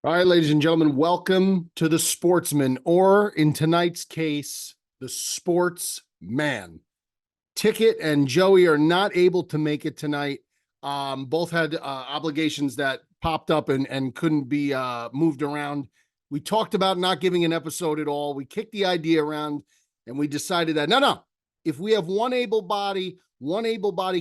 All right, ladies and gentlemen, welcome to the Sportsmen, or in tonight's case, the Sportsman. Ticket and Joey are not able to make it tonight. Both had obligations that popped up and couldn't be moved around. We talked about not giving an episode at all. We kicked the idea around and we decided that no. If we have one able body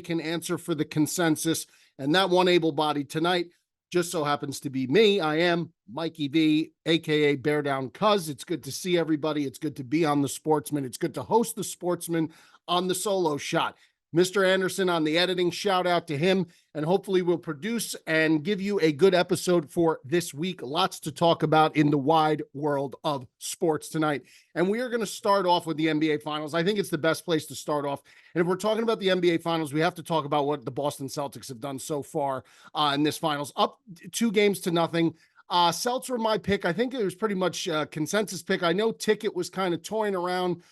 can answer for the consensus, and that one able body tonight just so happens to be me. I am Mikey V, aka Bear Down Cuz. It's good to see everybody. It's good to be on the Sportsman. It's good to host the Sportsman on the solo shot. Mr. Anderson on the editing, shout out to him, and hopefully we'll produce and give you a good episode for this week. Lots to talk about in the wide world of sports tonight. And we are going to start off with the NBA Finals. I think it's the best place to start off. And if we're talking about the NBA Finals, we have to talk about what the Boston Celtics have done so far in this Finals. Up 2-0. Celts were my pick. I think it was pretty much a consensus pick. I know Ticket was kind of toying around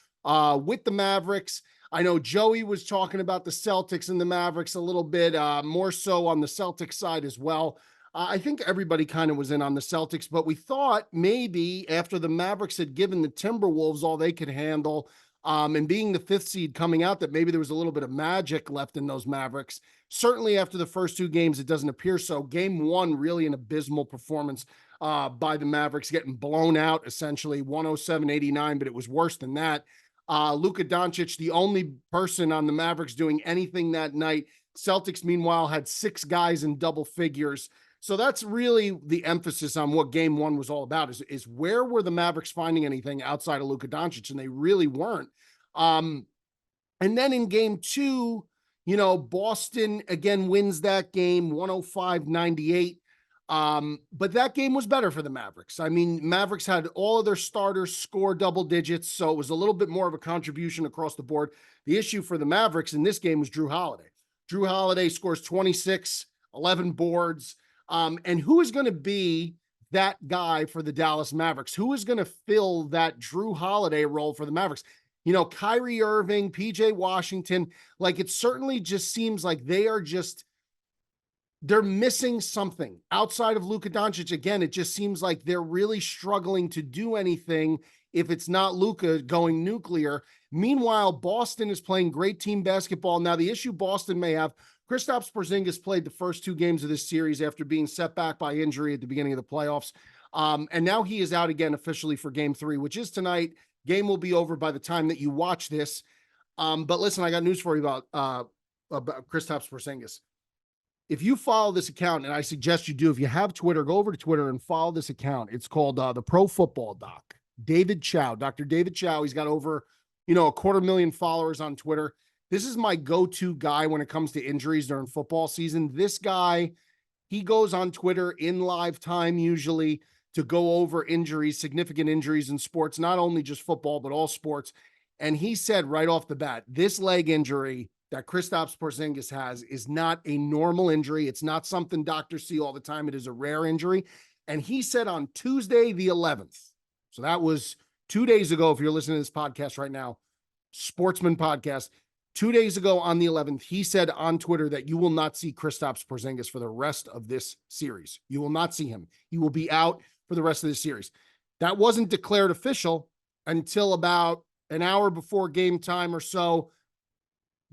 with the Mavericks. I know Joey was talking about the Celtics and the Mavericks a little bit, more so on the Celtics side as well. I think everybody kind of was in on the Celtics, but we thought maybe after the Mavericks had given the Timberwolves all they could handle, and being the 5th seed coming out, that maybe there was a little bit of magic left in those Mavericks. Certainly after the first 2 games, it doesn't appear so. Game 1, really an abysmal performance by the Mavericks, getting blown out, essentially 107-89, but it was worse than that. Luka Doncic, the only person on the Mavericks doing anything that night. Celtics, meanwhile, had 6 guys in double figures. So that's really the emphasis on what game 1 was all about, is where were the Mavericks finding anything outside of Luka Doncic? And they really weren't. And then in game 2, Boston again wins that game 105-98. But that game was better for the Mavericks. I mean, Mavericks had all of their starters score double digits, so it was a little bit more of a contribution across the board. The issue for the Mavericks in this game was Drew Holiday. Drew Holiday scores 26, 11 boards. And who is going to be that guy for the Dallas Mavericks? Who is going to fill that Drew Holiday role for the Mavericks? Kyrie Irving, PJ Washington, like it certainly just seems like they're missing something outside of Luka Doncic. Again, it just seems like they're really struggling to do anything if it's not Luka going nuclear. Meanwhile, Boston is playing great team basketball. Now, the issue Boston may have, Kristaps Porzingis played the first 2 games of this series after being set back by injury at the beginning of the playoffs. And now he is out again officially for game 3, which is tonight. Game will be over by the time that you watch this. But listen, I got news for you about Kristaps Porzingis. If you follow this account, and I suggest you do, if you have Twitter, go over to Twitter and follow this account. It's called the Pro Football Doc. David Chow, Dr. David Chow. He's got over, 250,000 followers on Twitter. This is my go-to guy when it comes to injuries during football season. This guy, he goes on Twitter in live time usually to go over injuries, significant injuries in sports, not only just football, but all sports. And he said right off the bat, this leg injury that Kristaps Porzingis has is not a normal injury. It's not something doctors see all the time. It is a rare injury. And he said on Tuesday, the 11th, so that was 2 days ago, if you're listening to this podcast right now, Sportsman podcast, 2 days ago on the 11th, he said on Twitter that you will not see Kristaps Porzingis for the rest of this series. You will not see him. He will be out for the rest of this series. That wasn't declared official until about an hour before game time or so.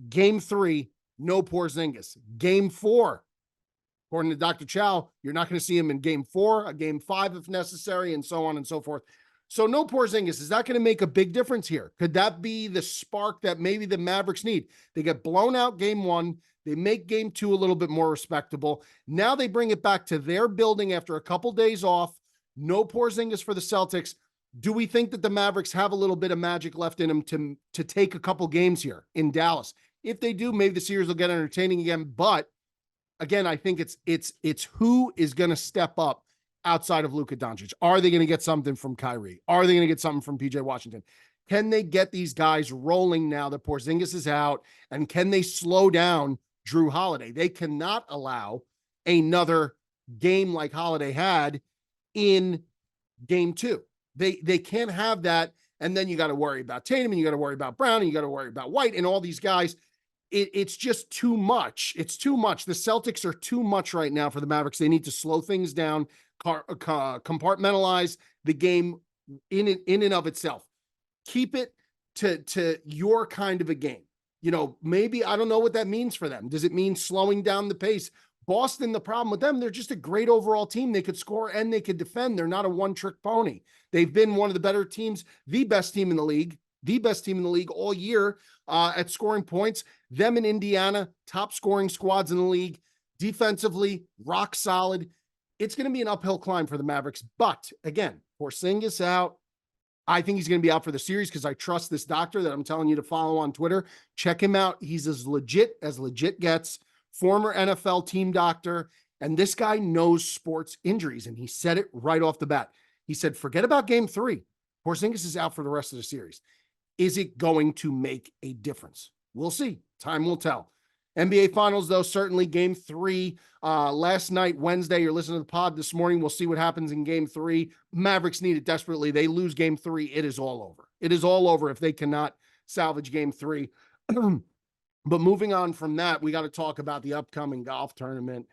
Game 3, no Porzingis. Game 4, according to Dr. Chow, you're not going to see him in game 4, a game 5 if necessary, and so on and so forth. So no Porzingis. Is that going to make a big difference here? Could that be the spark that maybe the Mavericks need? They get blown out game 1. They make game 2 a little bit more respectable. Now they bring it back to their building after a couple days off. No Porzingis for the Celtics. Do we think that the Mavericks have a little bit of magic left in them to take a couple games here in Dallas? If they do, maybe the series will get entertaining again. But again, I think it's who is going to step up outside of Luka Doncic. Are they going to get something from Kyrie? Are they going to get something from PJ Washington? Can they get these guys rolling now that Porzingis is out? And can they slow down Drew Holiday? They cannot allow another game like Holiday had in game 2. They can't have that. And then you got to worry about Tatum, and you got to worry about Brown, and you got to worry about White and all these guys. It's just too much. It's too much. The Celtics are too much right now for the Mavericks. They need to slow things down. compartmentalize the game in and of itself. Keep it to your kind of a game. You know, maybe, I don't know what that means for them. Does it mean slowing down the pace? Boston, the problem with them, they're just a great overall team. They could score and they could defend. They're not a one-trick pony. They've been one of the better teams, the best team in the league all year at scoring points. Them in Indiana, top scoring squads in the league. Defensively, rock solid. It's going to be an uphill climb for the Mavericks. But again, Porzingis out. I think he's going to be out for the series because I trust this doctor that I'm telling you to follow on Twitter. Check him out. He's as legit gets. Former NFL team doctor. And this guy knows sports injuries. And he said it right off the bat. He said, forget about game 3. Porzingis is out for the rest of the series. Is it going to make a difference? We'll see. Time will tell. NBA Finals, though, certainly game 3. Last night, Wednesday, you're listening to the pod this morning. We'll see what happens in game 3. Mavericks need it desperately. They lose game 3. It is all over. It is all over if they cannot salvage game 3. But moving on from that, we got to talk about the upcoming golf tournament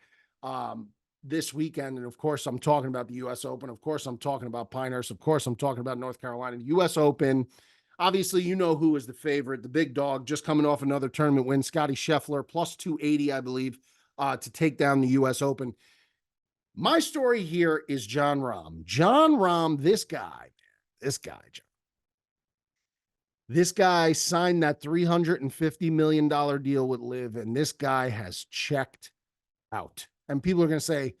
this weekend. And of course, I'm talking about the U.S. Open. Of course, I'm talking about Pinehurst. Of course, I'm talking about North Carolina. The U.S. Open. Obviously, you know who is the favorite, the big dog, just coming off another tournament win, Scotty Scheffler, plus 280, I believe, to take down the U.S. Open. My story here is Jon Rahm. Jon Rahm, this guy, John. This guy signed that $350 million deal with LIV, and this guy has checked out. And people are going to say,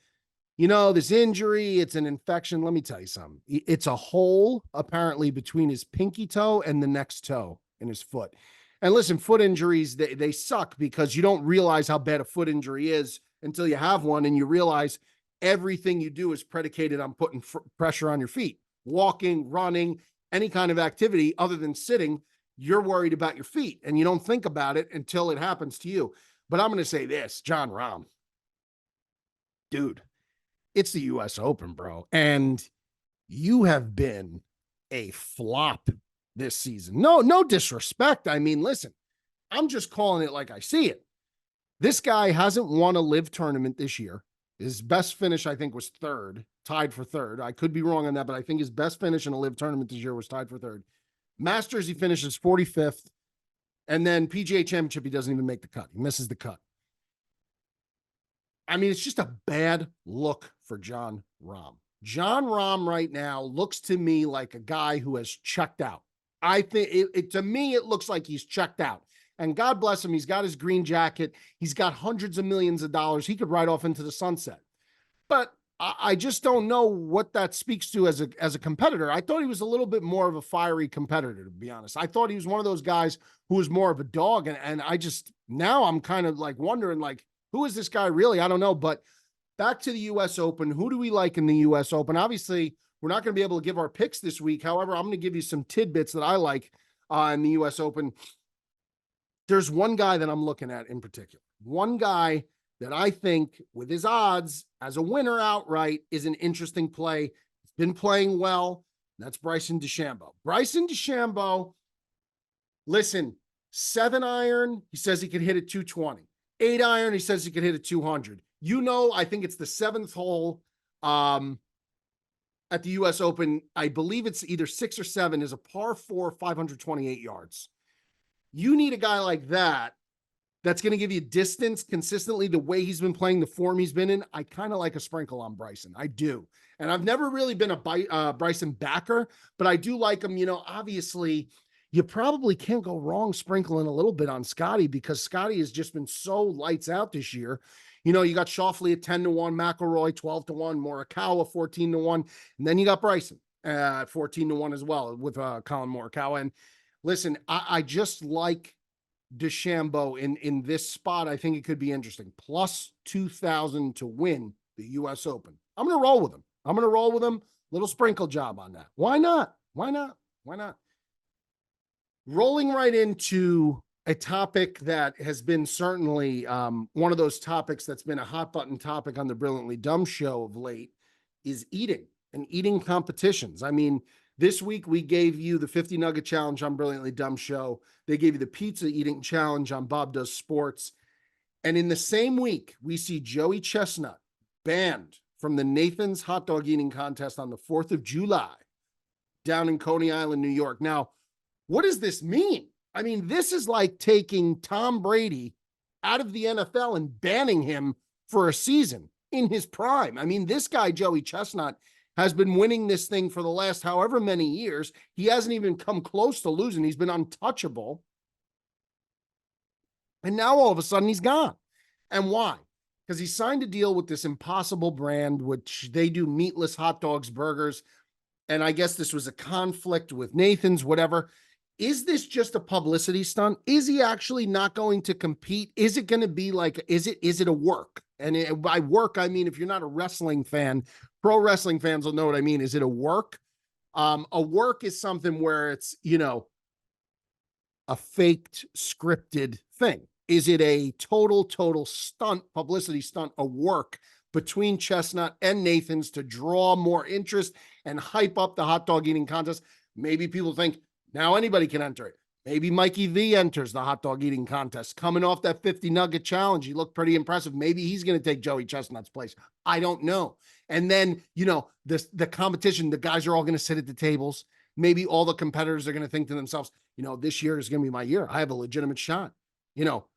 you know, this injury, it's an infection. Let me tell you something. It's a hole, apparently, between his pinky toe and the next toe in his foot. And listen, foot injuries, they suck because you don't realize how bad a foot injury is until you have one, and you realize everything you do is predicated on putting pressure on your feet. Walking, running, any kind of activity other than sitting, you're worried about your feet, and you don't think about it until it happens to you. But I'm going to say this, Jon Rahm, dude, it's the U.S. Open, bro. And you have been a flop this season. No disrespect. I mean, listen, I'm just calling it like I see it. This guy hasn't won a LIV tournament this year. His best finish, I think, was 3rd, tied for 3rd. I could be wrong on that, but I think his best finish in a LIV tournament this year was tied for 3rd. Masters, he finishes 45th. And then PGA Championship, he doesn't even make the cut. He misses the cut. I mean, it's just a bad look for Jon Rahm. Jon Rahm right now looks to me like a guy who has checked out. I think to me, it looks like he's checked out. And God bless him. He's got his green jacket. He's got hundreds of millions of dollars. He could ride off into the sunset. But I just don't know what that speaks to as a competitor. I thought he was a little bit more of a fiery competitor, to be honest. I thought he was one of those guys who was more of a dog. And I just, now I'm kind of like wondering, like, who is this guy really? I don't know. But back to the U.S. Open. Who do we like in the U.S. Open? Obviously, we're not going to be able to give our picks this week. However, I'm going to give you some tidbits that I like in the U.S. Open. There's one guy that I'm looking at in particular. One guy that I think, with his odds as a winner outright, is an interesting play. He's been playing well. That's Bryson DeChambeau. Bryson DeChambeau, listen, 7-iron, he says he could hit it 220. 8-iron, he says he could hit it 200. You know, I think it's the 7th hole at the U.S. Open. I believe it's either 6 or 7, is a par 4, 528 yards. You need a guy like that that's going to give you distance consistently the way he's been playing, the form he's been in. I kind of like a sprinkle on Bryson. I do. And I've never really been a Bryson backer, but I do like him. You know, obviously, you probably can't go wrong sprinkling a little bit on Scotty because Scotty has just been so lights out this year. You know, you got Schauffele at 10-1, McIlroy 12-1, Morikawa 14-1, and then you got Bryson at 14-1 as well with Colin Morikawa. And listen, I just like DeChambeau in this spot. I think it could be interesting. Plus 2,000 to win the U.S. Open. I'm going to roll with him. Little sprinkle job on that. Why not? Rolling right into a topic that has been certainly one of those topics that's been a hot button topic on the Brilliantly Dumb show of late is eating and eating competitions. I mean, this week we gave you the 50 Nugget Challenge on Brilliantly Dumb show. They gave you the pizza eating challenge on Bob Does Sports. And in the same week, we see Joey Chestnut banned from the Nathan's hot dog eating contest on the 4th of July down in Coney Island, New York. Now, what does this mean? I mean, this is like taking Tom Brady out of the NFL and banning him for a season in his prime. I mean, this guy, Joey Chestnut, has been winning this thing for the last however many years. He hasn't even come close to losing. He's been untouchable. And now all of a sudden he's gone. And why? Because he signed a deal with this Impossible brand, which they do meatless hot dogs, burgers. And I guess this was a conflict with Nathan's, whatever. Is this just a publicity stunt? Is he actually not going to compete? Is it going to be like, is it a work? And by work, I mean, if you're not a wrestling fan, pro wrestling fans will know what I mean. Is it a work? A work is something where it's, a faked scripted thing. Is it a total stunt, publicity stunt, a work between Chestnut and Nathan's to draw more interest and hype up the hot dog eating contest? Maybe people think now anybody can enter it. Maybe Mikey V enters the hot dog eating contest. Coming off that 50 nugget challenge, he looked pretty impressive. Maybe he's going to take Joey Chestnut's place. I don't know. And then, the competition, the guys are all going to sit at the tables. Maybe all the competitors are going to think to themselves, this year is going to be my year. I have a legitimate shot.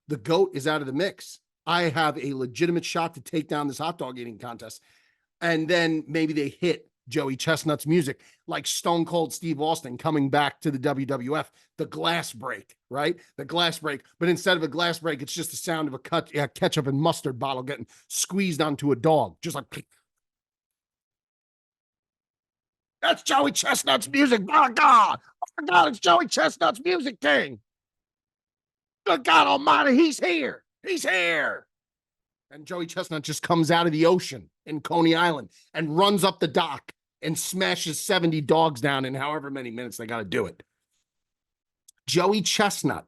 The GOAT is out of the mix. I have a legitimate shot to take down this hot dog eating contest. And then maybe they hit Joey Chestnut's music, like Stone Cold Steve Austin coming back to the WWF, the glass break, right? The glass break. But instead of a glass break, it's just the sound of a ketchup and mustard bottle getting squeezed onto a dog. Just like, that's Joey Chestnut's music. Oh, God. Oh, God, it's Joey Chestnut's music, King. Good God almighty, he's here. He's here. And Joey Chestnut just comes out of the ocean in Coney Island and runs up the dock and smashes 70 dogs down in however many minutes they got to do it. Joey Chestnut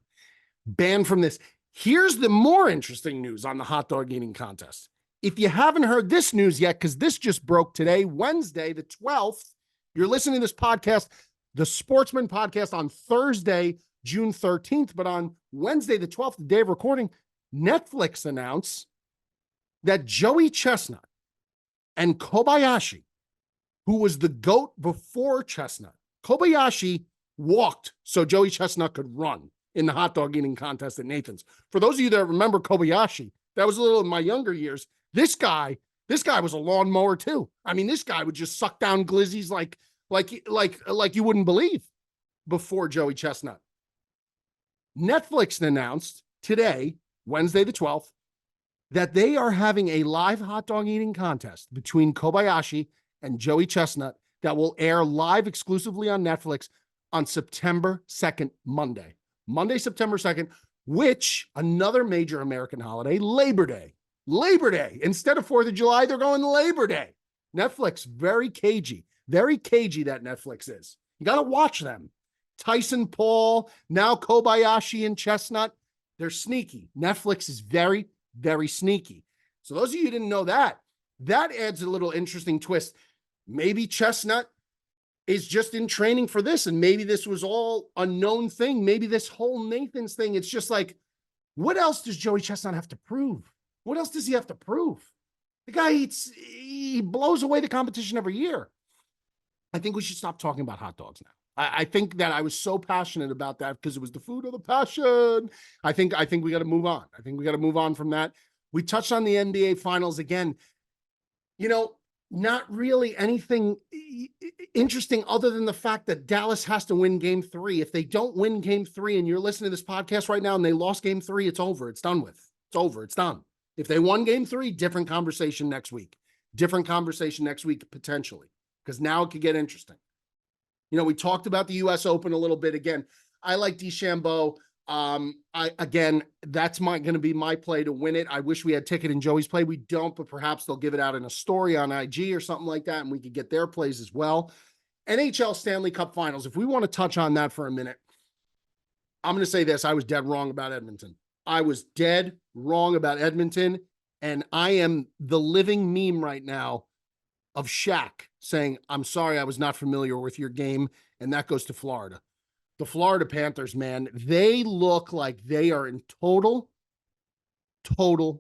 banned from this. Here's the more interesting news on the hot dog eating contest. If you haven't heard this news yet, because this just broke today, Wednesday, the 12th, you're listening to this podcast, the Sportsmen podcast on Thursday, June 13th, but on Wednesday, the 12th, the day of recording, Netflix announced that Joey Chestnut and Kobayashi, who was the GOAT before Chestnut, Kobayashi walked so Joey Chestnut could run in the hot dog eating contest at Nathan's. For those of you that remember Kobayashi, that was a little in my younger years. This guy was a lawnmower too. I mean, this guy would just suck down glizzies like you wouldn't believe before Joey Chestnut. Netflix announced today, Wednesday the 12th, that they are having a live hot dog eating contest between Kobayashi and Joey Chestnut that will air live exclusively on Netflix on September 2nd, Monday, September 2nd, which another major American holiday, Labor Day. Instead of 4th of July, they're going Labor Day. Netflix, very cagey that Netflix is. You got to watch them. Tyson Paul, now Kobayashi and Chestnut, they're sneaky. Netflix is very, very sneaky. So those of you who didn't know that adds a little interesting twist. Maybe Chestnut is just in training for this, and maybe this was all a known thing. Maybe this whole Nathan's thing, it's just like, what else does Joey Chestnut have to prove? What else does he have to prove? The guy he blows away the competition every year. I think we should stop talking about hot dogs now. I think that I was so passionate about that because it was the food of the passion. I think we got to move on. I think we got to move on from that. We touched on the NBA Finals again. Not really anything interesting other than the fact that Dallas has to win game 3. If they don't win game 3 and you're listening to this podcast right now and they lost game 3, it's over. It's done with. It's over. It's done. If they won game 3, different conversation next week. Potentially, because now it could get interesting. We talked about the U.S. Open a little bit. Again, I like DeChambeau. That's going to be my play to win it. I wish we had Ticket and Joey's play. We don't, but perhaps they'll give it out in a story on IG or something like that, and we could get their plays as well. NHL Stanley Cup Finals. If we want to touch on that for a minute, I'm going to say this. I was dead wrong about Edmonton. And I am the living meme right now of Shaq saying, I'm sorry, I was not familiar with your game. And that goes to Florida. The Florida Panthers, man, they look like they are in total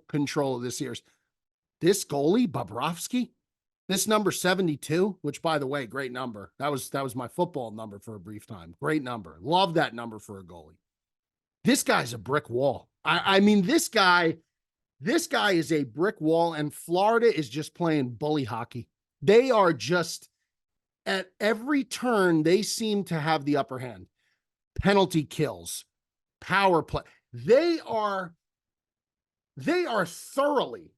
control of this series. This goalie, Bobrovsky, This number 72, which by the way, great number. That was my football number for a brief time. Great number. Love that number for a goalie. This guy's a brick wall. I mean, this guy is a brick wall, and Florida is just playing bully hockey. They are just, at every turn, they seem to have the upper hand. Penalty kills, power play. They are thoroughly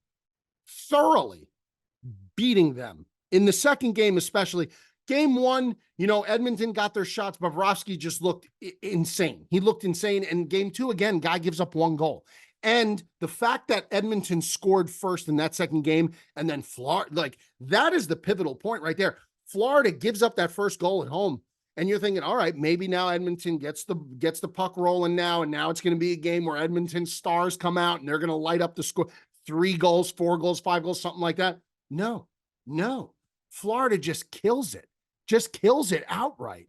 beating them in the second game, especially. Game one, Edmonton got their shots. Bobrovsky just looked insane. He looked insane. And game two, again, guy gives up one goal. And the fact that Edmonton scored first in that second game, and then Florida, that is the pivotal point right there. Florida gives up that first goal at home. And you're thinking, all right, maybe now Edmonton gets the puck rolling now. And now it's going to be a game where Edmonton stars come out and they're going to light up the score. 3 goals, 4 goals, 5 goals, something like that. No. Florida just kills it outright.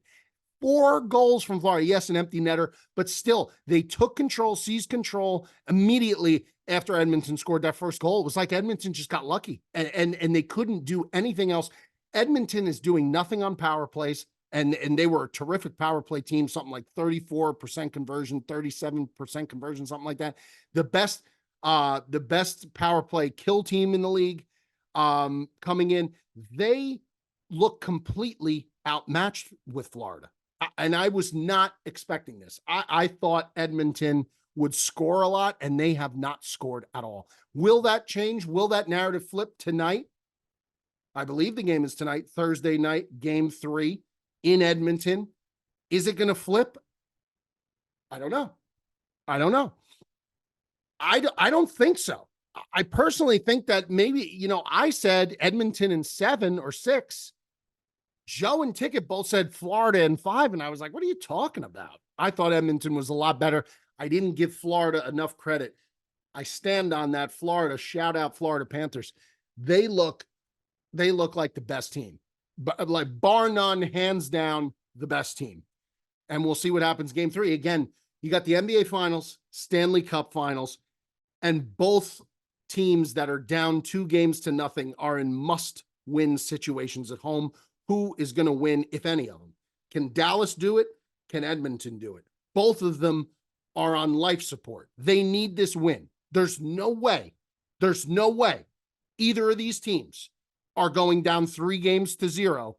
4 goals from Florida. Yes, an empty netter, but still, they took control, seized control immediately after Edmonton scored that first goal. It was like Edmonton just got lucky, and they couldn't do anything else. Edmonton is doing nothing on power plays, and they were a terrific power play team, something like 34% conversion, 37% conversion, something like that. The best power play kill team in the league. Coming in, they look completely outmatched with Florida. And I was not expecting this. I thought Edmonton would score a lot, and they have not scored at all. Will that change? Will that narrative flip tonight? I believe the game is tonight, Thursday night, game 3 in Edmonton. Is it going to flip? I don't know. I don't think so. I personally think that maybe, I said Edmonton in 7 or 6. Joe and Ticket both said Florida in 5. And I was like, what are you talking about? I thought Edmonton was a lot better. I didn't give Florida enough credit. I stand on that. Florida, shout out Florida Panthers. They look like the best team, but like bar none, hands down, the best team. And we'll see what happens game 3. Again, you got the NBA Finals, Stanley Cup Finals, and both teams that are down 2-0 are in must-win situations at home. Who is going to win, if any of them? Can Dallas do it? Can Edmonton do it? Both of them are on life support. They need this win. There's no way either of these teams are going down 3-0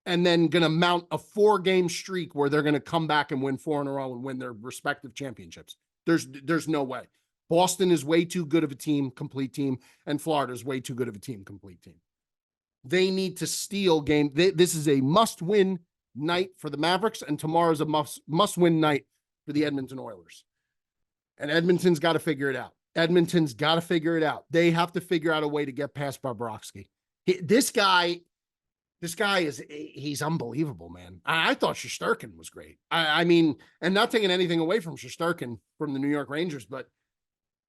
and then going to mount a 4-game streak where they're going to come back and win 4 in a row and win their respective championships. There's no way. Boston is way too good of a team, complete team, and Florida is way too good of a team, complete team. They need to steal game. This is a must-win night for the Mavericks, and tomorrow's a must-win night for the Edmonton Oilers. And Edmonton's got to figure it out. They have to figure out a way to get past Bobrovsky. This guy he's unbelievable, man. I thought Shesterkin was great. I mean, and not taking anything away from Shesterkin from the New York Rangers, but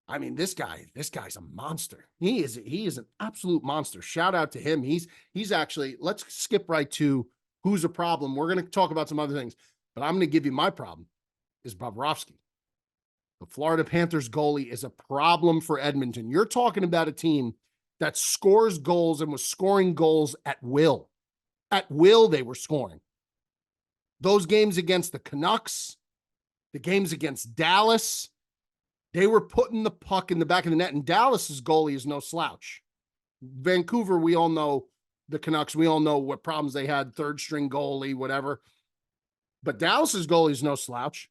I mean, this guy's a monster. He is an absolute monster. Shout out to him. He's actually, let's skip right to who's a problem. We're going to talk about some other things, but I'm going to give you my problem is Bobrovsky. The Florida Panthers goalie is a problem for Edmonton. You're talking about a team that scores goals and was scoring goals at will. At will, they were scoring. Those games against the Canucks, the games against Dallas, they were putting the puck in the back of the net, and Dallas's goalie is no slouch. Vancouver, we all know the Canucks. We all know what problems they had, third string goalie, whatever. But Dallas's goalie is no slouch.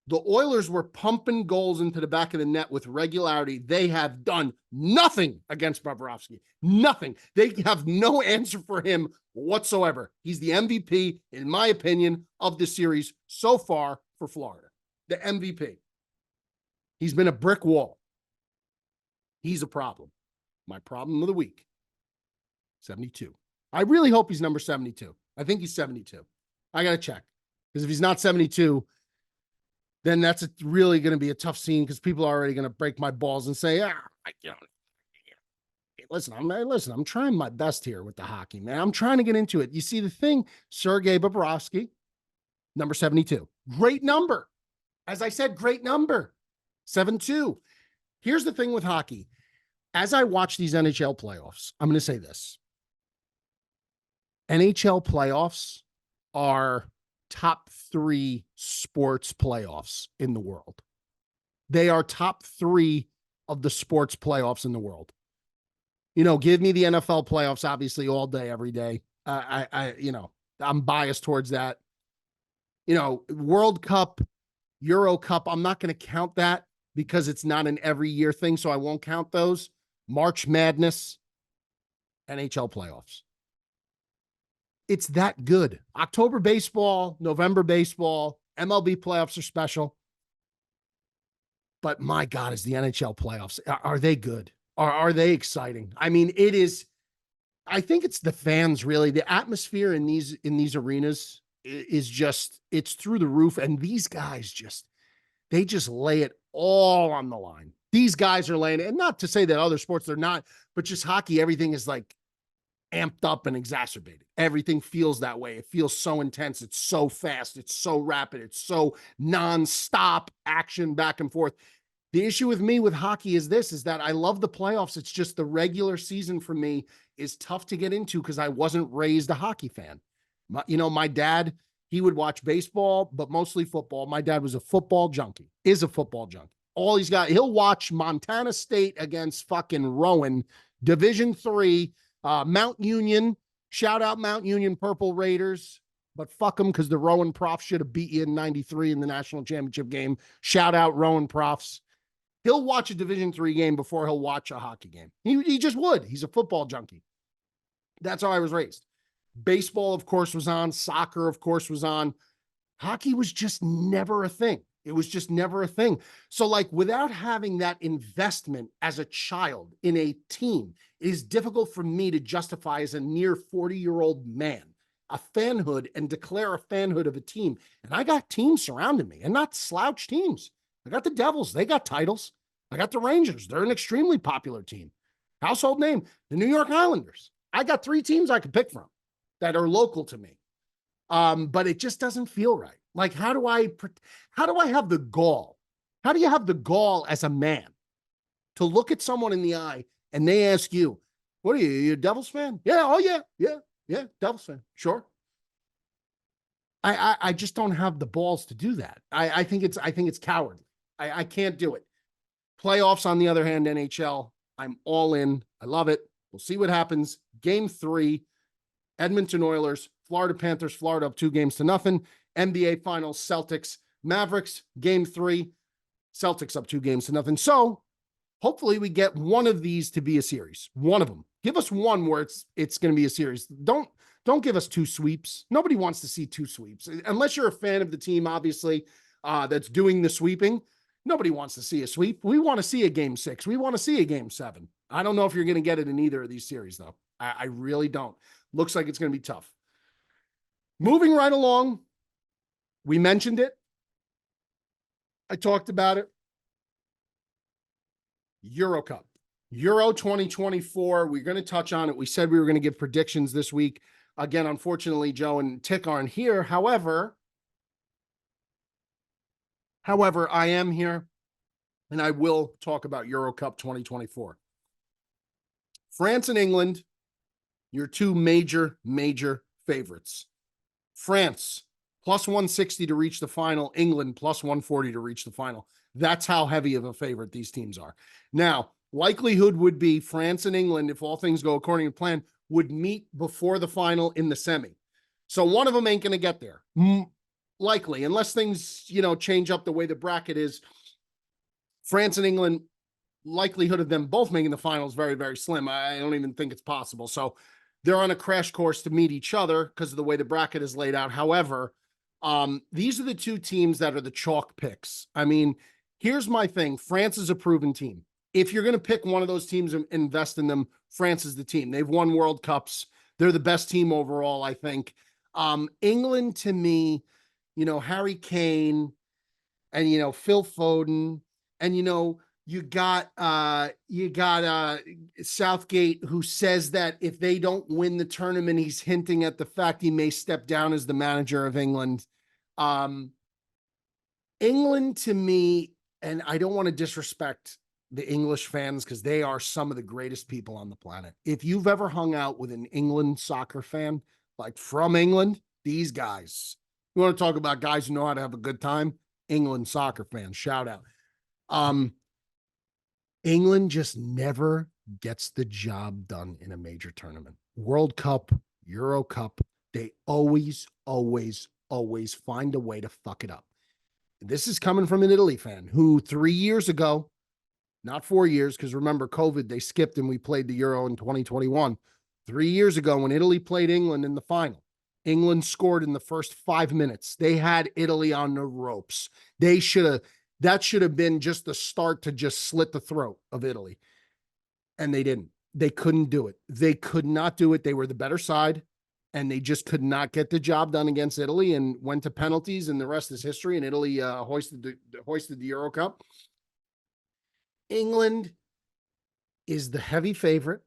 The Oilers were pumping goals into the back of the net with regularity. They have done nothing against Bobrovsky. Nothing. They have no answer for him whatsoever. He's the MVP, in my opinion, of the series so far for Florida. The MVP. He's been a brick wall. He's a problem. My problem of the week, 72. I really hope he's number 72. I think he's 72. I got to check. Because if he's not 72, then that's really going to be a tough scene because people are already going to break my balls and say, listen, I'm trying my best here with the hockey, man. I'm trying to get into it. You see the thing, Sergei Bobrovsky, number 72. Great number. As I said, great number. 7-2. Here's the thing with hockey. As I watch these NHL playoffs, I'm going to say this. NHL playoffs are top 3 sports playoffs in the world. They are top 3 of the sports playoffs in the world. Give me the NFL playoffs, obviously, all day, every day. I'm biased towards that. World Cup, Euro Cup, I'm not going to count that because it's not an every year thing, so I won't count those. March Madness, NHL playoffs. It's that good. October baseball, November baseball, MLB playoffs are special. But my God, is the NHL playoffs, are they good? Are they exciting? I mean, it is. I think it's the fans, really. The atmosphere in these arenas is just, it's through the roof. And these guys they just lay it all on the line. These guys are laying it. And not to say that other sports they're not, but just hockey, everything is like amped up and exacerbated. Everything feels that way. It feels so intense. It's so fast. It's so rapid. It's so nonstop action back and forth. The issue with me with hockey is that I love the playoffs. It's just the regular season for me is tough to get into because I wasn't raised a hockey fan. My dad, he would watch baseball, but mostly football. My dad was a football junkie, is a football junkie. He'll watch Montana State against fucking Rowan, Division III, Mount Union. Shout out Mount Union Purple Raiders, but fuck them because the Rowan Profs should have beat you in 93 in the national championship game. Shout out Rowan Profs. He'll watch a Division III game before he'll watch a hockey game. He just would. He's a football junkie. That's how I was raised. Baseball, of course, was on. Soccer, of course, was on. Hockey was just never a thing. It was just never a thing. So, like, without having that investment as a child in a team, it is difficult for me to justify as a near 40-year-old man a fanhood and declare a fanhood of a team. And I got teams surrounding me, and not slouch teams. I got the Devils. They got titles. I got the Rangers. They're an extremely popular team. Household name, the New York Islanders. I got 3 teams I could pick from that are local to me. But it just doesn't feel right. Like, how do I have the gall? How do you have the gall as a man to look at someone in the eye and they ask you, what are you a Devils fan? Yeah. Oh yeah. Devils fan. Sure. I just don't have the balls to do that. I think it's cowardly. I can't do it. Playoffs, on the other hand, NHL, I'm all in. I love it. We'll see what happens. Game 3, Edmonton Oilers, Florida Panthers, Florida up 2-0. NBA Finals, Celtics, Mavericks, Game 3, Celtics up 2-0. So hopefully we get one of these to be a series. One of them. Give us one where it's going to be a series. Don't give us 2 sweeps. Nobody wants to see 2 sweeps. Unless you're a fan of the team, obviously, that's doing the sweeping. Nobody wants to see a sweep. We want to see a Game 6. We want to see a Game 7. I don't know if you're going to get it in either of these series, though. I really don't. Looks like it's going to be tough. Moving right along, we mentioned it. I talked about it. Euro Cup. Euro 2024. We're going to touch on it. We said we were going to give predictions this week. Again, unfortunately, Joe and Tick aren't here. However, I am here, and I will talk about Euro Cup 2024. France and England, your 2 major favorites. France, plus 160 to reach the final. England, plus 140 to reach the final. That's how heavy of a favorite these teams are. Now, likelihood would be France and England, if all things go according to plan, would meet before the final in the semi. So one of them ain't going to get there. Likely, unless things, change up the way the bracket is. France and England, likelihood of them both making the finals very, very slim. I don't even think it's possible. So they're on a crash course to meet each other because of the way the bracket is laid out. However, these are the 2 teams that are the chalk picks. I mean, here's my thing. France is a proven team. If you're going to pick one of those teams and invest in them, France is the team. They've won World Cups. They're the best team overall, I think. England, to me, Harry Kane and, Phil Foden and, you got Southgate, who says that if they don't win the tournament, he's hinting at the fact he may step down as the manager of England. England, to me, and I don't want to disrespect the English fans because they are some of the greatest people on the planet. If you've ever hung out with an England soccer fan, like from England, these guys. You want to talk about guys who know how to have a good time? England soccer fans, shout out. England just never gets the job done in a major tournament. World Cup, Euro Cup, they always find a way to fuck it up. This is coming from an Italy fan who 3 years ago, not 4 years, because remember COVID, they skipped and we played the Euro in 2021. 3 years ago when Italy played England in the final, England scored in the first 5 minutes. They had Italy on the ropes. That should have been just the start to just slit the throat of Italy. And they didn't. They couldn't do it. They could not do it. They were the better side, and they just could not get the job done against Italy and went to penalties, and the rest is history, and Italy hoisted the Euro Cup. England is the heavy favorite.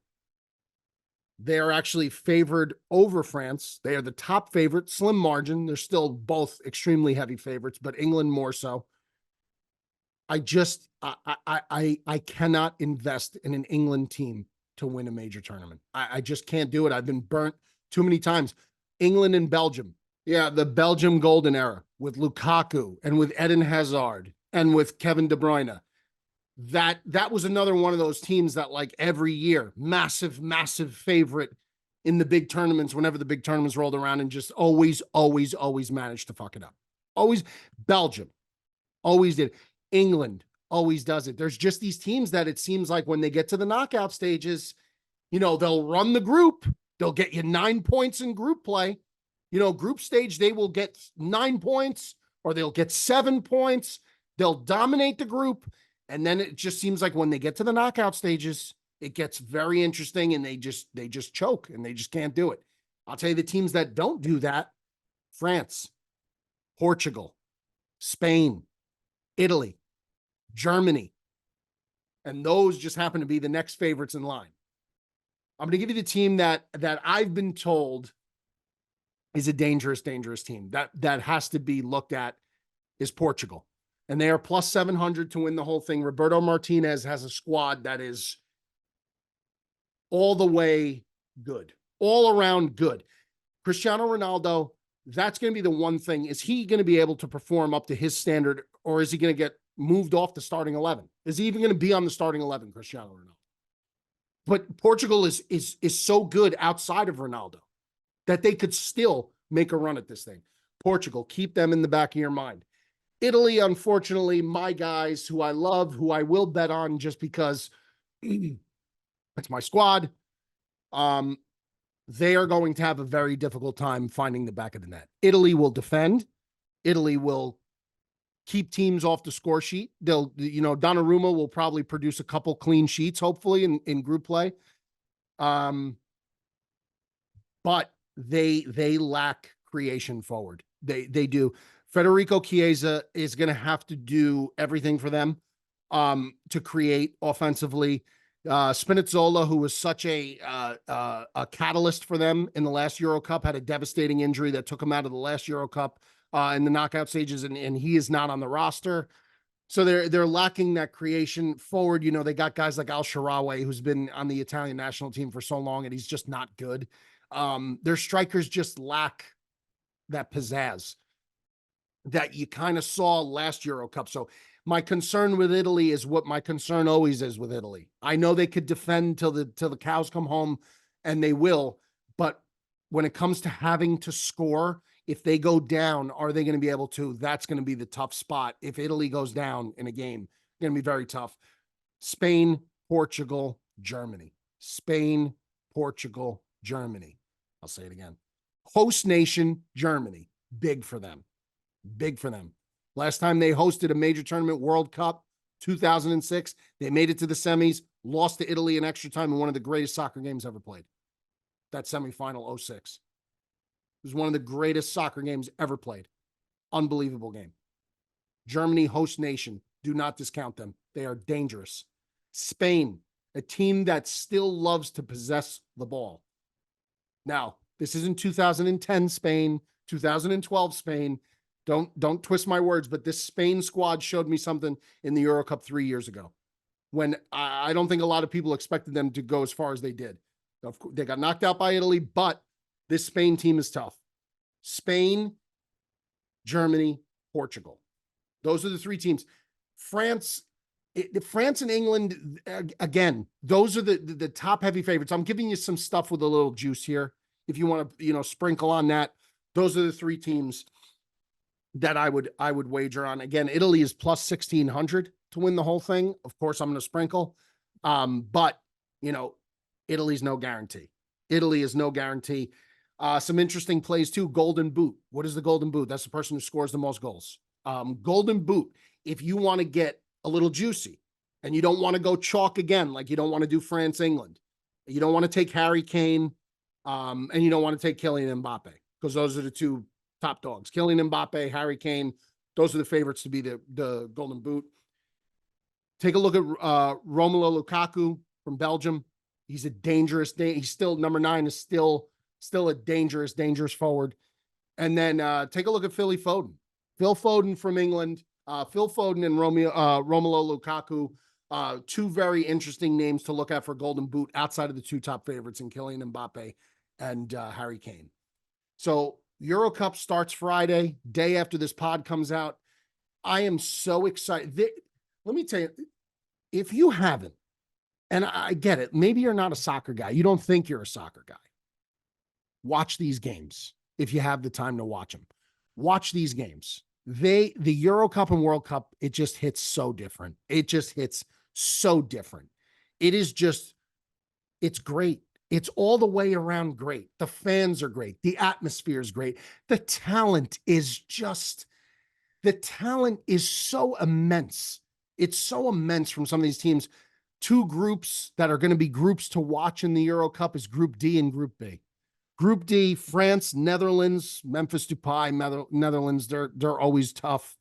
They are actually favored over France. They are the top favorite, slim margin. They're still both extremely heavy favorites, but England more so. I cannot invest in an England team to win a major tournament. I just can't do it. I've been burnt too many times. England and Belgium. Yeah, the Belgium golden era with Lukaku and with Eden Hazard and with Kevin De Bruyne. That was another one of those teams that like every year, massive favorite in the big tournaments whenever the big tournaments rolled around and just always managed to fuck it up. Always. Belgium always did. England always does it. There's just these teams that it seems like when they get to the knockout stages, they'll run the group. They'll get you 9 points in group play. Group stage, they will get 9 points or they'll get 7 points. They'll dominate the group. And then it just seems like when they get to the knockout stages, it gets very interesting and they just choke and they just can't do it. I'll tell you the teams that don't do that: France, Portugal, Spain, Italy, Germany. And those just happen to be the next favorites in line. I'm going to give you the team that I've been told is a dangerous team that has to be looked at is Portugal. And they are plus 700 to win the whole thing. Roberto Martinez has a squad that is all the way good, all around good. Cristiano Ronaldo, that's going to be the one thing. Is he going to be able to perform up to his standard, or is he going to get moved off the starting 11? Is he even going to be on the starting 11, Cristiano Ronaldo? But Portugal is so good outside of Ronaldo that they could still make a run at this thing. Portugal, keep them in the back of your mind. Italy, unfortunately, my guys who I love, who I will bet on just because it's my squad, they are going to have a very difficult time finding the back of the net. Italy will defend. Italy will keep teams off the score sheet. They'll, Donnarumma will probably produce a couple clean sheets, hopefully, in group play. But they lack creation forward. They do. Federico Chiesa is going to have to do everything for them to create offensively. Spinazzola, who was such a catalyst for them in the last Euro Cup, had a devastating injury that took him out of the last Euro Cup in the knockout stages, and he is not on the roster. So they're lacking that creation forward. They got guys like Al Shaarawy, who's been on the Italian national team for so long, and he's just not good. Their strikers just lack that pizzazz that you kind of saw last Euro Cup. So my concern with Italy is what my concern always is with Italy. I know they could defend till the cows come home, and they will. But when it comes to having to score, if they go down, are they going to be able to? That's going to be the tough spot. If Italy goes down in a game, it's going to be very tough. Spain, Portugal, Germany. Spain, Portugal, Germany. I'll say it again. Host nation, Germany. Big for them. Big for them. Last time they hosted a major tournament, World Cup, 2006, they made it to the semis, lost to Italy in extra time in one of the greatest soccer games ever played. That semifinal, 06. It was one of the greatest soccer games ever played. Unbelievable game. Germany, host nation. Do not discount them. They are dangerous. Spain, a team that still loves to possess the ball. Now, this isn't 2010 Spain, 2012 Spain. Don't twist my words, but this Spain squad showed me something in the Euro Cup 3 years ago when I don't think a lot of people expected them to go as far as they did. They got knocked out by Italy, but This Spain team is tough. Spain, Germany, Portugal. Those are the three teams. France and England, again, those are the top heavy favorites. I'm giving you some stuff with a little juice here. If you want to, sprinkle on that, those are the three teams that I would wager on. Again, Italy is plus 1,600 to win the whole thing. Of course, I'm going to sprinkle. But Italy's no guarantee. Italy is no guarantee. Some interesting plays too. Golden Boot. What is the Golden Boot? That's the person who scores the most goals. Golden Boot. If you want to get a little juicy and you don't want to go chalk again, like you don't want to do France, England, you don't want to take Harry Kane, and you don't want to take Kylian Mbappe, because those are the two top dogs. Kylian Mbappe, Harry Kane, those are the favorites to be the Golden Boot. Take a look at Romelu Lukaku from Belgium. He's a dangerous, he's still number 9 is still a dangerous forward. And then take a look at Phil Foden from England. Phil Foden and Romelu Lukaku, two very interesting names to look at for Golden Boot outside of the two top favorites in Kylian Mbappe and Harry Kane. So Euro Cup starts Friday, day after this pod comes out. I am so excited. Let me tell you, if you haven't, and I get it, maybe you're not a soccer guy. You don't think you're a soccer guy. Watch these games if you have the time to watch them. Watch these games. The Euro Cup and World Cup, it just hits so different. It just hits so different. It's great. It's all the way around great. The fans are great. The atmosphere is great. The talent is so immense. It's so immense from some of these teams. Two groups that are going to be groups to watch in the Euro Cup is Group D and Group B. Group D, France, Netherlands, Memphis Depay, Netherlands, they're always tough.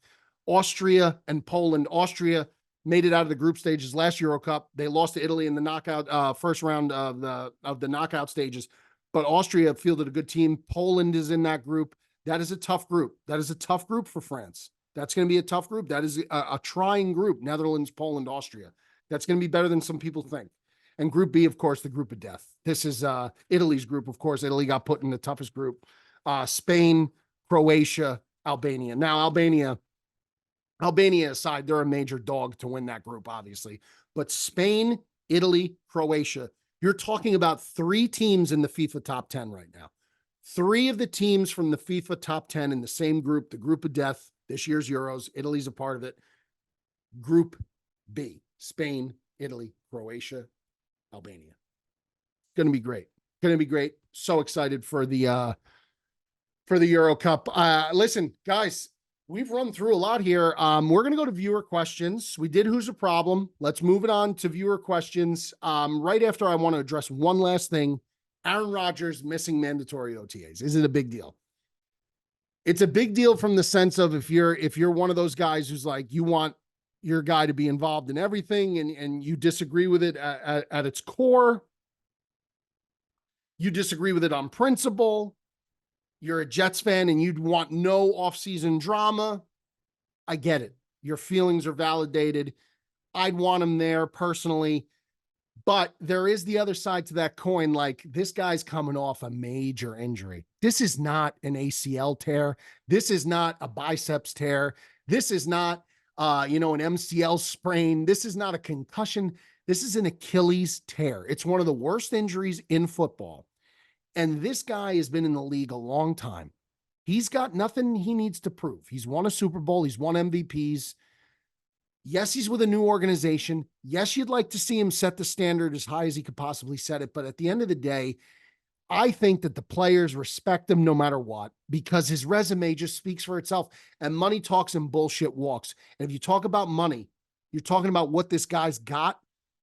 Austria and Poland. Austria made it out of the group stages last Euro Cup. They lost to Italy in the knockout first round of the knockout stages. But Austria fielded a good team. Poland is in that group. That is a tough group. That is a tough group for France. That's going to be a tough group. That is a trying group. Netherlands, Poland, Austria. That's going to be better than some people think. And Group B, of course, the group of death. This is Italy's group. Of course, Italy got put in the toughest group. Spain, Croatia, Albania. Now, Albania aside, they're a major dog to win that group, obviously. But Spain, Italy, Croatia, you're talking about 3 teams in the FIFA top 10 right now. 3 of the teams from the FIFA top 10 in the same group, the group of death, this year's Euros. Italy's a part of it. Group B, Spain, Italy, Croatia, Albania. Going to be great. Going to be great. So excited for the Euro Cup. Listen, guys, we've run through a lot here. We're going to go to viewer questions. We did Who's a Problem. Let's move it on to viewer questions. Right after, I want to address one last thing. Aaron Rodgers missing mandatory OTAs. Is it a big deal? It's a big deal from the sense of if you're one of those guys who's like, you want your guy to be involved in everything and you disagree with it at its core. You disagree with it on principle. You're a Jets fan and you'd want no offseason drama. I get it. Your feelings are validated. I'd want him there personally. But there is the other side to that coin. Like, this guy's coming off a major injury. This is not an ACL tear. This is not a biceps tear. This is not, an MCL sprain. This is not a concussion. This is an Achilles tear. It's one of the worst injuries in football. And this guy has been in the league a long time. He's got nothing he needs to prove. He's won a Super Bowl. He's won MVPs. Yes, he's with a new organization. Yes, you'd like to see him set the standard as high as he could possibly set it. But at the end of the day, I think that the players respect him no matter what, because his resume just speaks for itself, and money talks and bullshit walks. And if you talk about money, you're talking about what this guy's got.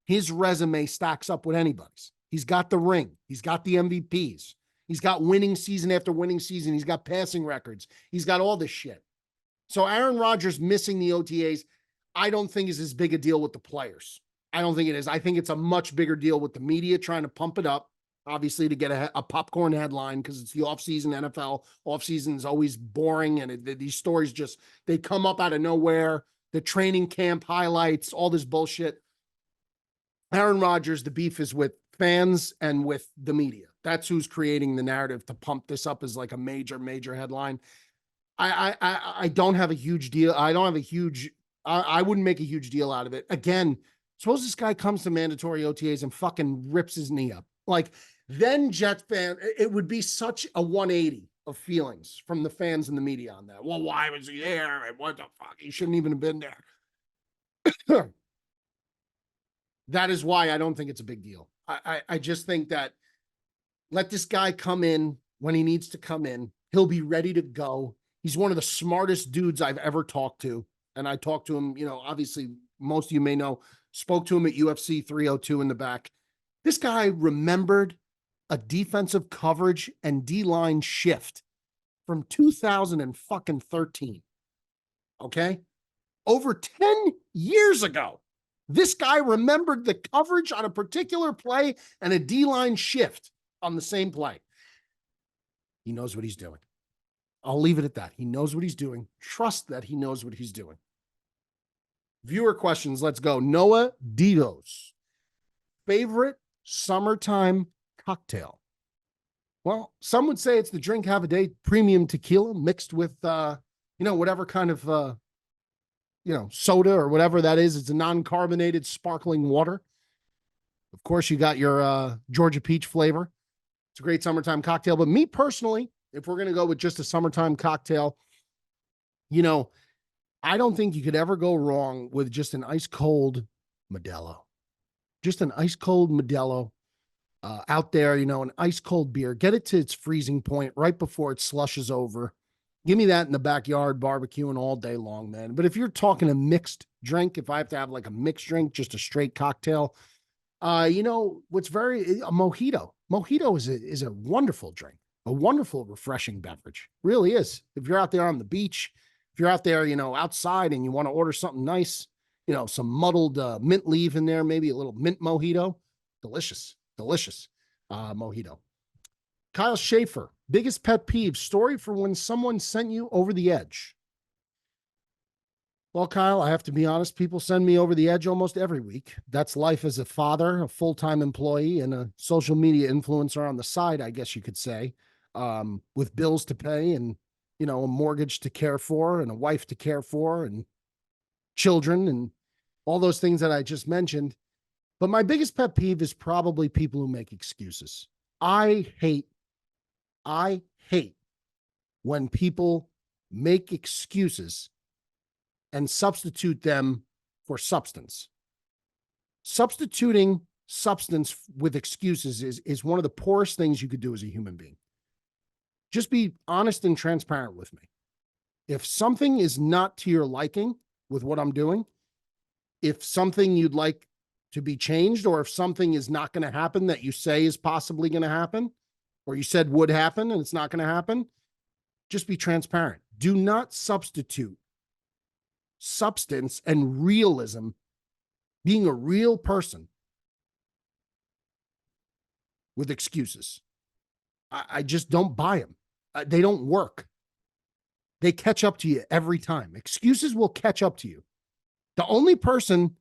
His resume stacks up with anybody's. He's got the ring. He's got the MVPs. He's got winning season after winning season. He's got passing records. He's got all this shit. So Aaron Rodgers missing the OTAs, I don't think is as big a deal with the players. I don't think it is. I think it's a much bigger deal with the media trying to pump it up, obviously, to get a popcorn headline, because it's the offseason. NFL offseason is always boring, and these stories they come up out of nowhere. The training camp highlights, all this bullshit. Aaron Rodgers, the beef is with fans and with the media. That's who's creating the narrative to pump this up as like a major, major headline. I don't have a huge deal. I don't have a huge, I wouldn't make a huge deal out of it. Again, suppose this guy comes to mandatory OTAs and fucking rips his knee up. Like, then Jet fan, it would be such a 180 of feelings from the fans and the media on that. Well, why was he there? And what the fuck? He shouldn't even have been there. That is why I don't think it's a big deal. I just think that let this guy come in when he needs to come in. He'll be ready to go. He's one of the smartest dudes I've ever talked to. And I talked to him, obviously most of you may know, spoke to him at UFC 302 in the back. This guy remembered a defensive coverage and D-line shift from 2013. Okay? Over 10 years ago. This guy remembered the coverage on a particular play and a D-line shift on the same play. He knows what he's doing. I'll leave it at that. He knows what he's doing. Trust that he knows what he's doing. Viewer questions. Let's go. Noah Ditos. Favorite summertime cocktail? Well, some would say it's the Drink Have a Day premium tequila mixed with, whatever kind of, soda or whatever that is. It's a non-carbonated sparkling water. Of course, you got your Georgia peach flavor. It's a great summertime cocktail. But me personally, if we're going to go with just a summertime cocktail, I don't think you could ever go wrong with just an ice cold Modelo. Just an ice cold Modelo out there, an ice cold beer. Get it to its freezing point right before it slushes over. Give me that in the backyard, barbecuing all day long, man. But if you're talking a mixed drink, if I have to have like a mixed drink, just a straight cocktail, a mojito. Mojito is a wonderful drink, a wonderful, refreshing beverage. Really is. If you're out there on the beach, if you're out there, outside and you want to order something nice, some muddled mint leaf in there, maybe a little mint mojito. Delicious mojito. Kyle Schaefer, biggest pet peeve, story for when someone sent you over the edge. Well, Kyle, I have to be honest, people send me over the edge almost every week. That's life as a father, a full-time employee, and a social media influencer on the side, I guess you could say, with bills to pay and, a mortgage to care for and a wife to care for and children and all those things that I just mentioned. But my biggest pet peeve is probably people who make excuses. I hate when people make excuses and substitute them for substance. Substituting substance with excuses is one of the poorest things you could do as a human being. Just be honest and transparent with me. If something is not to your liking with what I'm doing, if something you'd like to be changed, or if something is not going to happen that you say is possibly going to happen, or you said would happen and it's not going to happen, just be transparent. Do not substitute substance and realism, being a real person, with excuses. I just don't buy them. They don't work. They catch up to you every time. Excuses will catch up to you. The only person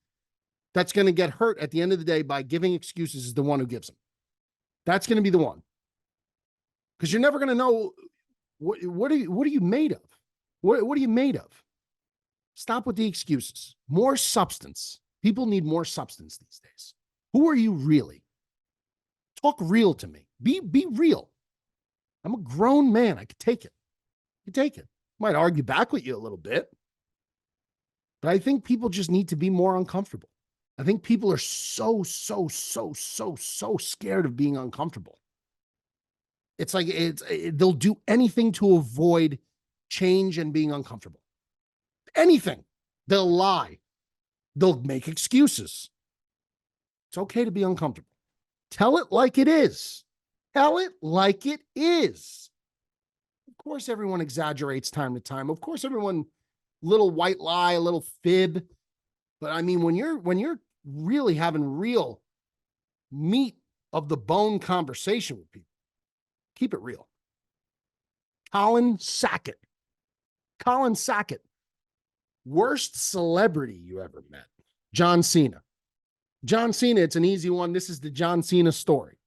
that's going to get hurt at the end of the day by giving excuses is the one who gives them. That's going to be the one. Because you're never going to know what are you made of? What are you made of? Stop with the excuses. More substance. People need more substance these days. Who are you really? Talk real to me. Be real. I'm a grown man. I could take it. Might argue back with you a little bit. But I think people just need to be more uncomfortable. I think people are so scared of being uncomfortable. It's like they'll do anything to avoid change and being uncomfortable. Anything. They'll lie. They'll make excuses. It's okay to be uncomfortable. Tell it like it is. Tell it like it is. Of course, everyone exaggerates time to time. Of course, everyone, little white lie, a little fib. But I mean, when you're really having real meat of the bone conversation with people, keep it real. Colin Sackett. Worst celebrity you ever met? John Cena. It's an easy one. This is the John Cena story.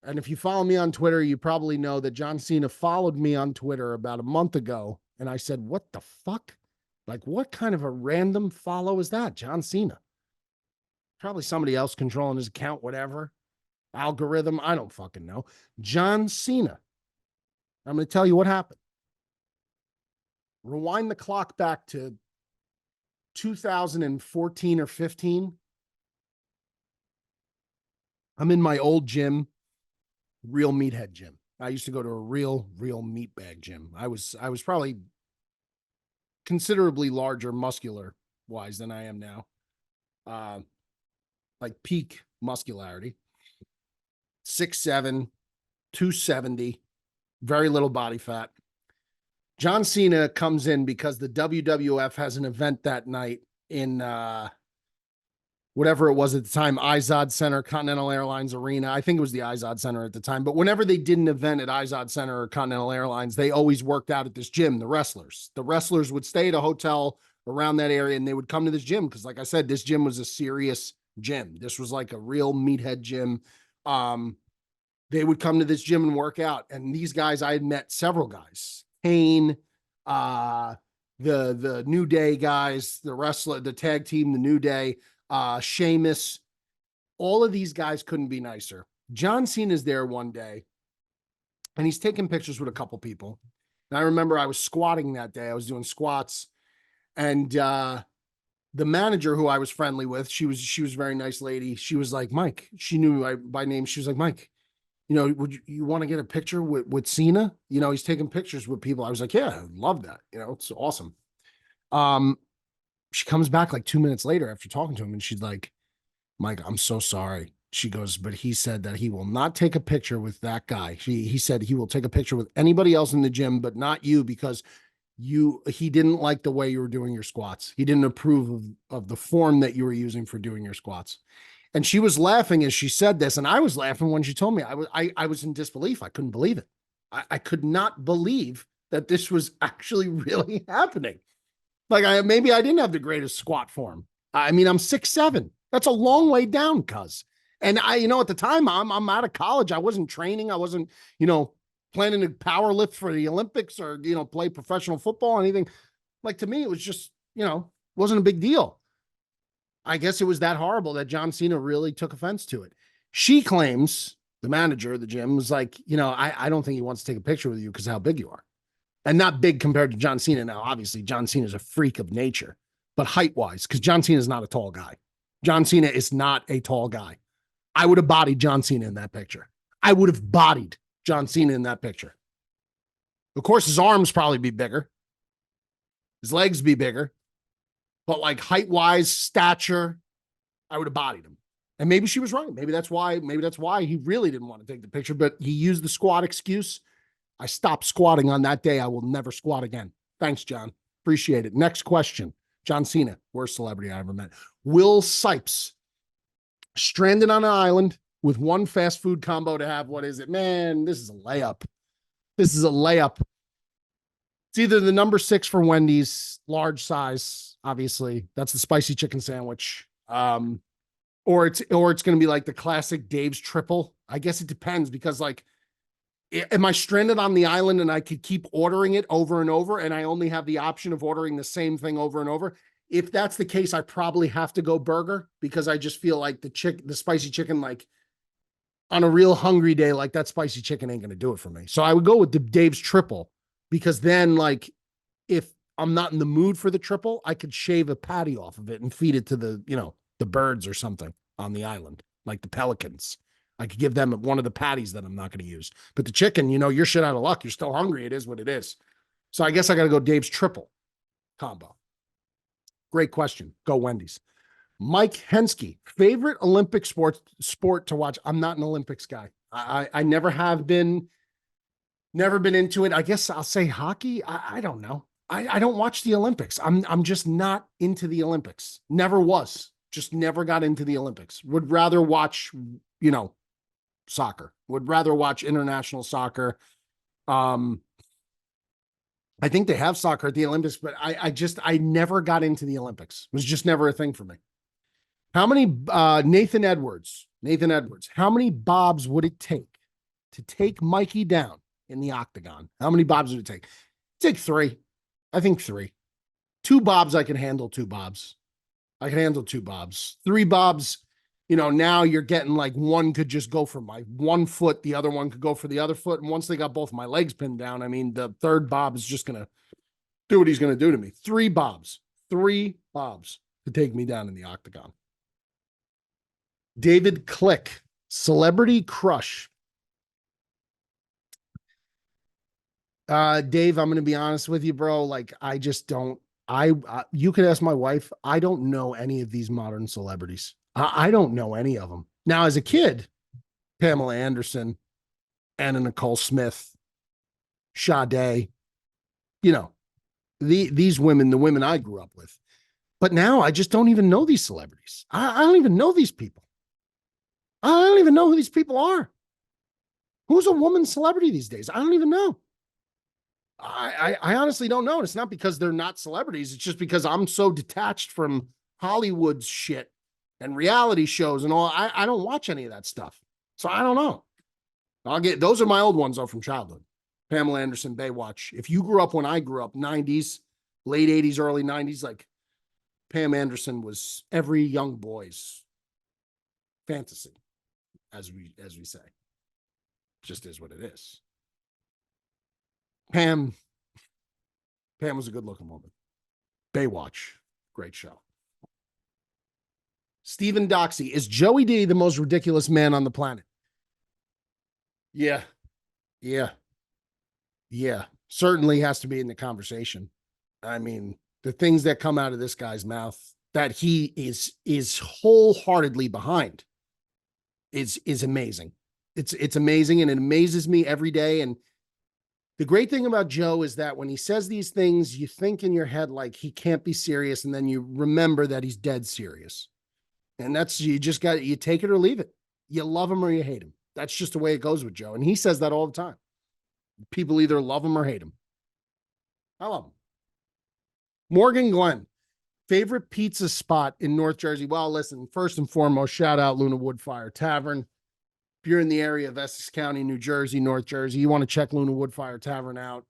And if you follow me on Twitter, you probably know that John Cena followed me on Twitter about a month ago. And I said, what the fuck? Like, what kind of a random follow is that? John Cena. Probably somebody else controlling his account, whatever. Algorithm. I don't fucking know. John Cena. I'm going to tell you what happened. Rewind the clock back to 2014 or 15. I'm in my old gym, real meathead gym. I used to go to a real meatbag gym. I was probably considerably larger muscular wise than I am now. Like peak muscularity. 6'7", 270, very little body fat. John Cena comes in because the WWF has an event that night in whatever it was at the time, Izod Center, Continental Airlines Arena. I think it was the Izod Center at the time. But whenever they did an event at Izod Center or Continental Airlines, they always worked out at this gym, the wrestlers. The wrestlers would stay at a hotel around that area, and they would come to this gym because, like I said, this gym was a serious gym. This was like a real meathead gym. They would come to this gym and work out. And these guys, I had met several guys. Kane, the New Day guys, the wrestler, the tag team, the New Day, Sheamus. All of these guys couldn't be nicer. John Cena's there one day, and he's taking pictures with a couple people. And I remember I was squatting that day. I was doing squats, and the manager who I was friendly with, she was a very nice lady. She was like, Mike. She knew me by name. She was like, Mike, would you want to get a picture with Cena? He's taking pictures with people. I was like, yeah, I love that. It's awesome. She comes back like 2 minutes later after talking to him, and she's like, Mike, I'm so sorry. She goes, but he said that he will not take a picture with that guy. He said he will take a picture with anybody else in the gym, but not you, because he didn't like the way you were doing your squats. He didn't approve of the form that you were using for doing your squats. And she was laughing as she said this, and I was laughing when she told me. I was in disbelief. I couldn't believe it. I could not believe that this was actually really happening. Like, maybe I didn't have the greatest squat form. I mean, I'm 6'7". That's a long way down, cuz. And at the time, I'm out of college. I wasn't training. I wasn't, planning to power lift for the Olympics or, play professional football or anything. Like, to me, it was just, wasn't a big deal. I guess it was that horrible that John Cena really took offense to it. She claims, the manager of the gym was like, I don't think he wants to take a picture with you because of how big you are. And not big compared to John Cena. Now, obviously, John Cena is a freak of nature, but height-wise, because John Cena is not a tall guy. John Cena is not a tall guy. I would have bodied John Cena in that picture. I would have bodied John Cena in that picture. Of course, his arms probably be bigger. His legs be bigger. But like height-wise, stature, I would have bodied him. And maybe she was right. Maybe that's why he really didn't want to take the picture, but he used the squat excuse. I stopped squatting on that day. I will never squat again. Thanks, John. Appreciate it. Next question. John Cena, worst celebrity I ever met. Will Sipes, stranded on an island with one fast food combo to have. What is it? Man, this is a layup. This is a layup. It's either the number 6 for Wendy's, large size, obviously. That's the spicy chicken sandwich. Or it's going to be like the classic Dave's triple. I guess it depends, because like, am I stranded on the island and I could keep ordering it over and over, and I only have the option of ordering the same thing over and over? If that's the case, I probably have to go burger, because I just feel like the spicy chicken, like on a real hungry day, like that spicy chicken ain't going to do it for me. So I would go with the Dave's triple, because then like, if I'm not in the mood for the triple, I could shave a patty off of it and feed it to the birds or something on the island, like the pelicans. I could give them one of the patties that I'm not going to use. But the chicken, you're shit out of luck. You're still hungry. It is what it is. So I guess I got to go Dave's triple combo. Great question. Go Wendy's. Mike Hensky, favorite Olympic sport to watch. I'm not an Olympics guy. I never have been, never been into it. I guess I'll say hockey. I don't know. I don't watch the Olympics. I'm just not into the Olympics. Never was. Just never got into the Olympics. Would rather watch, soccer. Would rather watch international soccer. I think they have soccer at the Olympics, but I never got into the Olympics. It was just never a thing for me. How many, Nathan Edwards, how many bobs would it take to take Mikey down in the octagon? How many bobs would it take? Take 3. I think 3. 2 bobs, I can handle 2 bobs. I can handle 2 bobs. 3 bobs, now you're getting like one could just go for my one foot, the other one could go for the other foot. And once they got both my legs pinned down, I mean, the third bob is just going to do what he's going to do to me. 3 bobs. 3 bobs to take me down in the octagon. David Click, celebrity crush. Dave, I'm going to be honest with you, bro. Like, I just don't, you could ask my wife. I don't know any of these modern celebrities. I don't know any of them. Now, as a kid, Pamela Anderson, Anna Nicole Smith, Sade, these women, the women I grew up with. But now I just don't even know these celebrities. I don't even know these people. I don't even know who these people are. Who's a woman celebrity these days? I don't even know. I honestly don't know. And it's not because they're not celebrities. It's just because I'm so detached from Hollywood's shit and reality shows and all. I don't watch any of that stuff. So I don't know. Those are my old ones though from childhood. Pamela Anderson, Baywatch. If you grew up when I grew up, 90s, late 80s, early 90s, like Pam Anderson was every young boy's fantasy, as we say. Just is what it is. Pam was a good looking woman. Baywatch, great show. Stephen Doxey, is Joey D the most ridiculous man on the planet? Yeah. Certainly has to be in the conversation. I mean, the things that come out of this guy's mouth that he is wholeheartedly behind is amazing. It's amazing, and it amazes me every day. And the great thing about Joe is that when he says these things, you think in your head like he can't be serious, and then you remember that he's dead serious. And you take it or leave it. You love him or you hate him. That's just the way it goes with Joe. And he says that all the time. People either love him or hate him. I love him. Morgan Glenn, favorite pizza spot in North Jersey? Well, listen, first and foremost, shout out Luna Woodfire Tavern. If you're in the area of Essex County, New Jersey, North Jersey, you want to check Luna Woodfire Tavern out.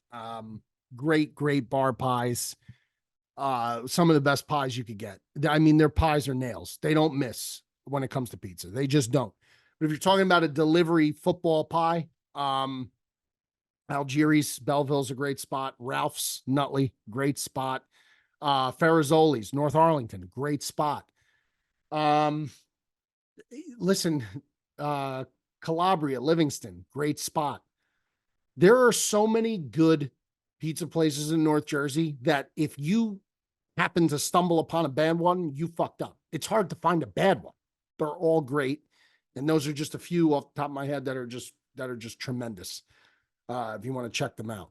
Great bar pies. Some of the best pies you could get. I mean, their pies are nails. They don't miss when it comes to pizza. They just don't. But if you're talking about a delivery football pie, Algieri's, Belleville's a great spot. Ralph's, Nutley, great spot. Ferrazzoli's, North Arlington, great spot. Listen, Calabria, Livingston, great spot. There are so many good pizza places in North Jersey that if you happen to stumble upon a bad one, you fucked up. It's hard to find a bad one. They're all great. And those are just a few off the top of my head that are just tremendous. If you want to check them out.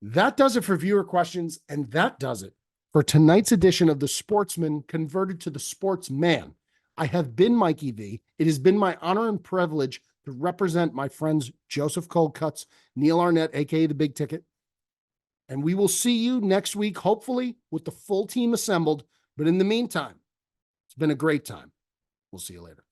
That does it for viewer questions. And that does it for tonight's edition of the Sportsman converted to the Sportsman. I have been Mikey V. It has been my honor and privilege to represent my friends Joseph Coldcuts, Neil Arnett, aka the Big Ticket. And we will see you next week, hopefully with the full team assembled. But in the meantime, it's been a great time. We'll see you later.